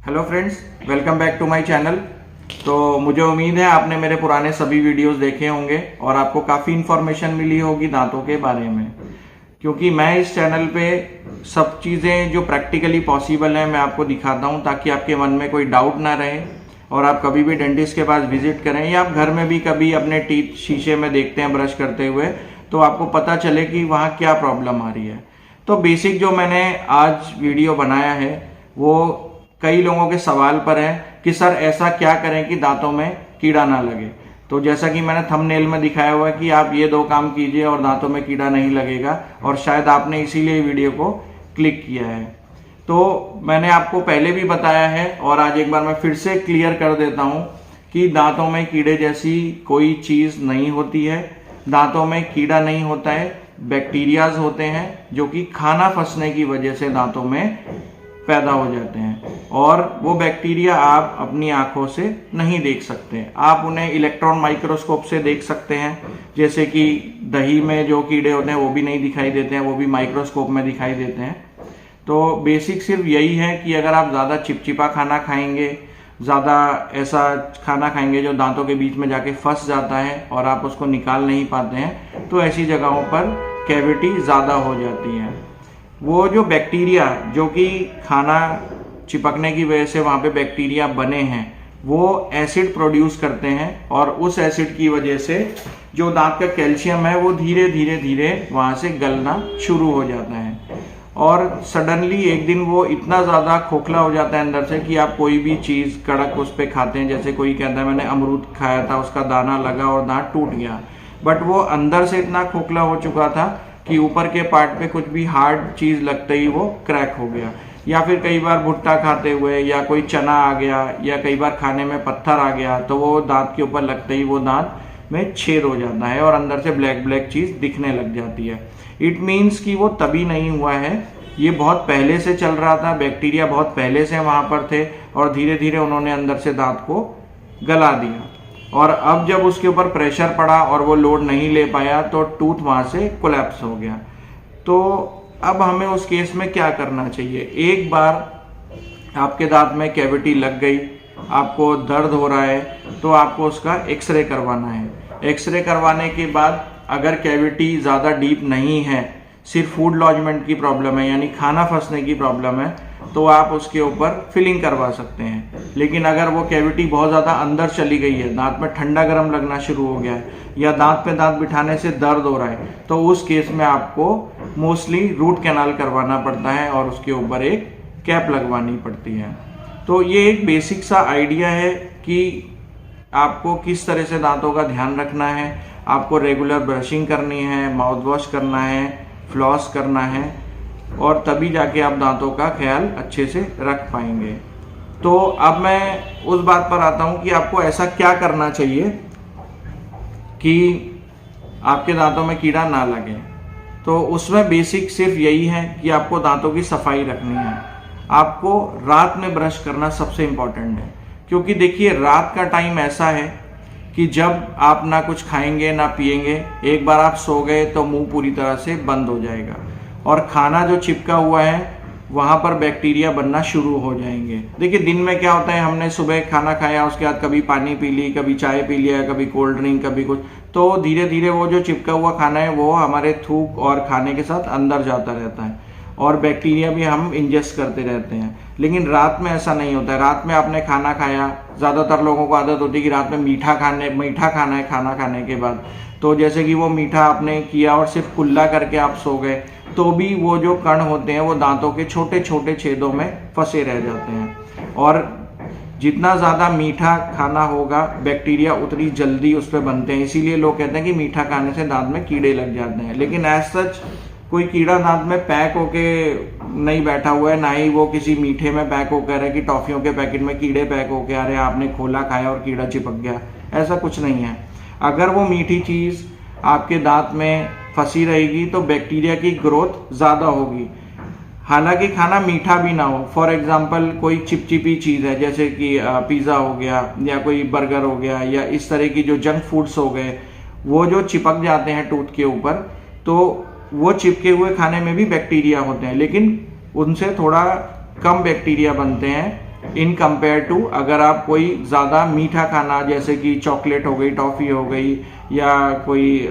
Hello friends, welcome back to my channel. तो मुझे उम्मीद है आपने मेरे पुराने सभी वीडियोस देखे होंगे और आपको काफ़ी इन्फॉर्मेशन मिली होगी दांतों के बारे में, क्योंकि मैं इस चैनल पे सब चीज़ें जो प्रैक्टिकली पॉसिबल हैं मैं आपको दिखाता हूँ, ताकि आपके मन में कोई डाउट ना रहे और आप कभी भी डेंटिस्ट के पास विजिट करें या आप घर में भी कभी अपने टीथ शीशे में देखते हैं ब्रश करते हुए, तो आपको पता चले कि वहाँ क्या प्रॉब्लम आ रही है। तो बेसिक जो मैंने आज वीडियो बनाया है वो कई लोगों के सवाल पर है कि सर ऐसा क्या करें कि दांतों में कीड़ा ना लगे। तो जैसा कि मैंने थंबनेल में दिखाया हुआ है कि आप ये दो काम कीजिए और दांतों में कीड़ा नहीं लगेगा, और शायद आपने इसीलिए वीडियो को क्लिक किया है। तो मैंने आपको पहले भी बताया है और आज एक बार मैं फिर से क्लियर कर देता हूँ कि दांतों में कीड़े जैसी कोई चीज़ नहीं होती है। दांतों में कीड़ा नहीं होता है, बैक्टीरियाज होते हैं जो कि खाना फंसने की वजह से दांतों में पैदा हो जाते हैं, और वो बैक्टीरिया आप अपनी आंखों से नहीं देख सकते। आप उन्हें इलेक्ट्रॉन माइक्रोस्कोप से देख सकते हैं, जैसे कि दही में जो कीड़े होते हैं वो भी नहीं दिखाई देते हैं, वो भी माइक्रोस्कोप में दिखाई देते हैं। तो बेसिक सिर्फ यही है कि अगर आप ज़्यादा चिपचिपा खाना खाएंगे, ज़्यादा ऐसा खाना खाएंगे जो दांतों के बीच में जाके फंस जाता है और आप उसको निकाल नहीं पाते हैं, तो ऐसी जगहों पर कैविटी ज़्यादा हो जाती है। वो जो बैक्टीरिया जो कि खाना चिपकने की वजह से वहाँ पे बैक्टीरिया बने हैं, वो एसिड प्रोड्यूस करते हैं, और उस एसिड की वजह से जो दांत का कैल्शियम है वो धीरे धीरे धीरे वहाँ से गलना शुरू हो जाता है, और सडनली एक दिन वो इतना ज़्यादा खोखला हो जाता है अंदर से कि आप कोई भी चीज़ कड़क उस पर खाते हैं। जैसे कोई कहता है मैंने अमरूद खाया था, उसका दाना लगा और दांत टूट गया, बट वो अंदर से इतना खोखला हो चुका था कि ऊपर के पार्ट पे कुछ भी हार्ड चीज़ लगते ही वो क्रैक हो गया। या फिर कई बार भुट्टा खाते हुए या कोई चना आ गया या कई बार खाने में पत्थर आ गया, तो वो दांत के ऊपर लगते ही वो दांत में छेद हो जाता है और अंदर से ब्लैक ब्लैक चीज़ दिखने लग जाती है। इट मीन्स कि वो तभी नहीं हुआ है, ये बहुत पहले से चल रहा था, बैक्टीरिया बहुत पहले से वहाँ पर थे और धीरे धीरे उन्होंने अंदर से दांत को गला दिया, और अब जब उसके ऊपर प्रेशर पड़ा और वो लोड नहीं ले पाया तो टूथ वहाँ से कोलैप्स हो गया। तो अब हमें उस केस में क्या करना चाहिए? एक बार आपके दांत में कैविटी लग गई, आपको दर्द हो रहा है, तो आपको उसका एक्सरे करवाना है। एक्सरे करवाने के बाद अगर कैविटी ज़्यादा डीप नहीं है, सिर्फ फूड लॉजमेंट की प्रॉब्लम है यानी खाना फंसने की प्रॉब्लम है, तो आप उसके ऊपर फिलिंग करवा सकते हैं। लेकिन अगर वो कैविटी बहुत ज़्यादा अंदर चली गई है, दांत में ठंडा गर्म लगना शुरू हो गया है या दांत पे दांत बिठाने से दर्द हो रहा है, तो उस केस में आपको मोस्टली रूट कैनाल करवाना पड़ता है और उसके ऊपर एक कैप लगवानी पड़ती है। तो ये एक बेसिक सा आइडिया है कि आपको किस तरह से दांतों का ध्यान रखना है। आपको रेगुलर ब्रशिंग करनी है, माउथ वॉश करना है, फ्लॉस करना है, और तभी जाके आप दांतों का ख्याल अच्छे से रख पाएंगे। तो अब मैं उस बात पर आता हूँ कि आपको ऐसा क्या करना चाहिए कि आपके दांतों में कीड़ा ना लगे। तो उसमें बेसिक सिर्फ यही है कि आपको दांतों की सफाई रखनी है। आपको रात में ब्रश करना सबसे इम्पॉर्टेंट है, क्योंकि देखिए रात का टाइम ऐसा है कि जब आप ना कुछ खाएंगे ना पिएंगे, एक बार आप सो गए तो मुंह पूरी तरह से बंद हो जाएगा, और खाना जो चिपका हुआ है वहाँ पर बैक्टीरिया बनना शुरू हो जाएंगे। देखिए दिन में क्या होता है, हमने सुबह खाना खाया, उसके बाद कभी पानी पी ली, कभी चाय पी लिया, कभी कोल्ड ड्रिंक, कभी कुछ, तो धीरे धीरे वो जो चिपका हुआ खाना है वो हमारे थूक और खाने के साथ अंदर जाता रहता है, और बैक्टीरिया भी हम इंजेस्ट करते रहते हैं। लेकिन रात में ऐसा नहीं होता है। रात में आपने खाना खाया, ज़्यादातर लोगों को आदत होती है कि रात में मीठा खाना है खाना खाने के बाद, तो जैसे कि वो मीठा आपने किया और सिर्फ कुल्ला करके आप सो गए, तो भी वो जो कण होते हैं वो दांतों के छोटे छोटे छेदों में फंसे रह जाते हैं, और जितना ज़्यादा मीठा खाना होगा बैक्टीरिया उतनी जल्दी उस पर बनते हैं। इसीलिए लोग कहते हैं कि मीठा खाने से दांत में कीड़े लग जाते हैं, लेकिन एज सच कोई कीड़ा दांत में पैक होके नहीं बैठा हुआ है, ना ही वो किसी मीठे में पैक होकर है कि टॉफियों के पैकेट में कीड़े पैक होके आ रहे हैं, आपने खोला खाया और कीड़ा चिपक गया, ऐसा कुछ नहीं है। अगर वो मीठी चीज़ आपके दांत में फंसी रहेगी तो बैक्टीरिया की ग्रोथ ज़्यादा होगी, हालांकि खाना मीठा भी ना हो। फॉर एग्जांपल कोई चिपचिपी चीज़ है, जैसे कि पिज़्ज़ा हो गया या कोई बर्गर हो गया या इस तरह की जो जंक फूड्स हो गए, वो जो चिपक जाते हैं टूथ के ऊपर, तो वो चिपके हुए खाने में भी बैक्टीरिया होते हैं, लेकिन उनसे थोड़ा कम बैक्टीरिया बनते हैं इन कंपेयर टू अगर आप कोई ज़्यादा मीठा खाना जैसे कि चॉकलेट हो गई, टॉफ़ी हो गई या कोई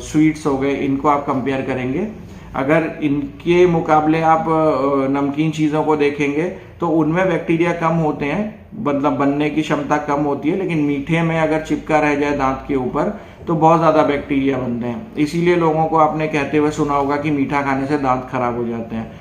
स्वीट्स हो गए, इनको आप कंपेयर करेंगे, अगर इनके मुकाबले आप नमकीन चीज़ों को देखेंगे तो उनमें बैक्टीरिया कम होते हैं, मतलब बनने की क्षमता कम होती है, लेकिन मीठे में अगर चिपका रह जाए दांत के ऊपर तो बहुत ज़्यादा बैक्टीरिया बनते हैं। इसीलिए लोगों को आपने कहते हुए सुना होगा कि मीठा खाने से दांत खराब हो जाते हैं।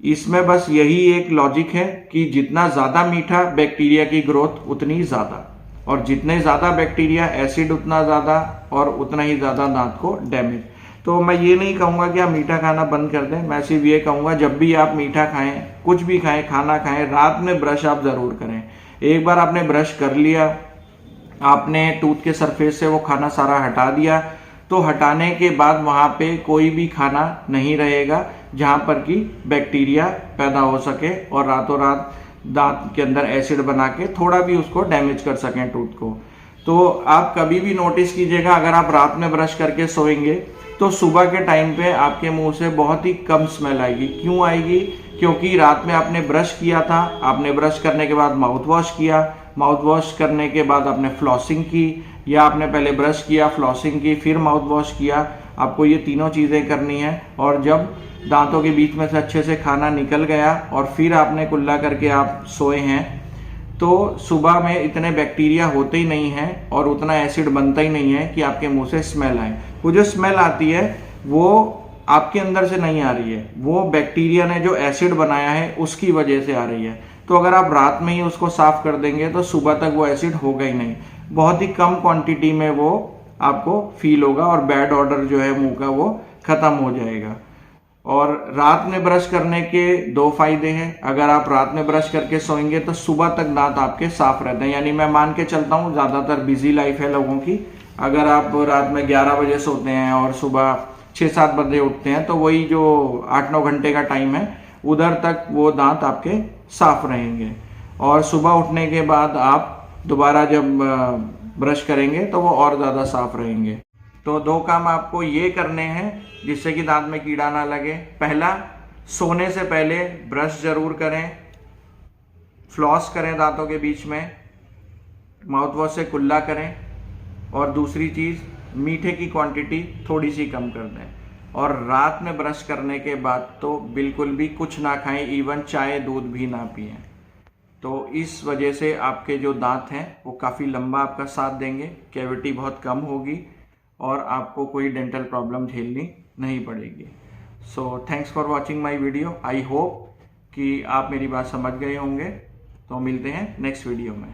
इसमें बस यही एक लॉजिक है कि जितना ज़्यादा मीठा बैक्टीरिया की ग्रोथ उतनी ज़्यादा, और जितने ज़्यादा बैक्टीरिया एसिड उतना ज़्यादा, और उतना ही ज़्यादा दांत को डैमेज। तो मैं ये नहीं कहूँगा कि आप मीठा खाना बंद कर दें, मैं सिर्फ ये कहूँगा जब भी आप मीठा खाएं, कुछ भी खाएं, खाना खाएं, रात में ब्रश आप ज़रूर करें। एक बार आपने ब्रश कर लिया, आपने टूथ के सरफेस से वो खाना सारा हटा दिया, तो हटाने के बाद वहाँ पे कोई भी खाना नहीं रहेगा जहाँ पर कि बैक्टीरिया पैदा हो सके और रातों रात दांत के अंदर एसिड बना के थोड़ा भी उसको डैमेज कर सकें टूथ को। तो आप कभी भी नोटिस कीजिएगा, अगर आप रात में ब्रश करके सोएंगे तो सुबह के टाइम पे आपके मुंह से बहुत ही कम स्मेल आएगी। क्यों आएगी? क्योंकि रात में आपने ब्रश किया था, आपने ब्रश करने के बाद माउथ वॉश किया, माउथ वॉश करने के बाद आपने फ्लॉसिंग की, या आपने पहले ब्रश किया, फ्लॉसिंग की, फिर माउथ वॉश किया। आपको ये तीनों चीज़ें करनी है, और जब दांतों के बीच में से अच्छे से खाना निकल गया और फिर आपने कुल्ला करके आप सोए हैं, तो सुबह में इतने बैक्टीरिया होते ही नहीं हैं और उतना एसिड बनता ही नहीं है कि आपके मुंह से स्मेल आए। वो जो स्मेल आती है वो आपके अंदर से नहीं आ रही है, वो बैक्टीरिया ने जो एसिड बनाया है उसकी वजह से आ रही है। तो अगर आप रात में ही उसको साफ कर देंगे तो सुबह तक वो एसिड होगा ही नहीं, बहुत ही कम क्वांटिटी में वो आपको फील होगा और बैड ऑर्डर जो है मुंह का वो खत्म हो जाएगा। और रात में ब्रश करने के 2 फायदे हैं। अगर आप रात में ब्रश करके सोएंगे तो सुबह तक दांत आपके साफ रहते हैं। यानी मैं मान के चलता हूँ ज़्यादातर बिजी लाइफ है लोगों की, अगर आप रात में 11 बजे सोते हैं और सुबह 6-7 बजे उठते हैं तो वही जो 8-9 घंटे का टाइम है, उधर तक वो दांत आपके साफ रहेंगे। और सुबह उठने के बाद आप दोबारा जब ब्रश करेंगे तो वो और ज़्यादा साफ रहेंगे। तो 2 काम आपको ये करने हैं जिससे कि दांत में कीड़ा ना लगे। पहला, सोने से पहले ब्रश जरूर करें, फ्लॉस करें दांतों के बीच में, माउथ वॉश से कुल्ला करें, और दूसरी चीज़, मीठे की क्वांटिटी थोड़ी सी कम कर दें। और रात में ब्रश करने के बाद तो बिल्कुल भी कुछ ना खाएं, इवन चाय दूध भी ना पिएं। तो इस वजह से आपके जो दांत हैं वो काफ़ी लंबा आपका साथ देंगे, कैविटी बहुत कम होगी और आपको कोई डेंटल प्रॉब्लम झेलनी नहीं पड़ेगी। So thanks for watching my video. I hope कि आप मेरी बात समझ गए होंगे। तो मिलते हैं नेक्स्ट वीडियो में।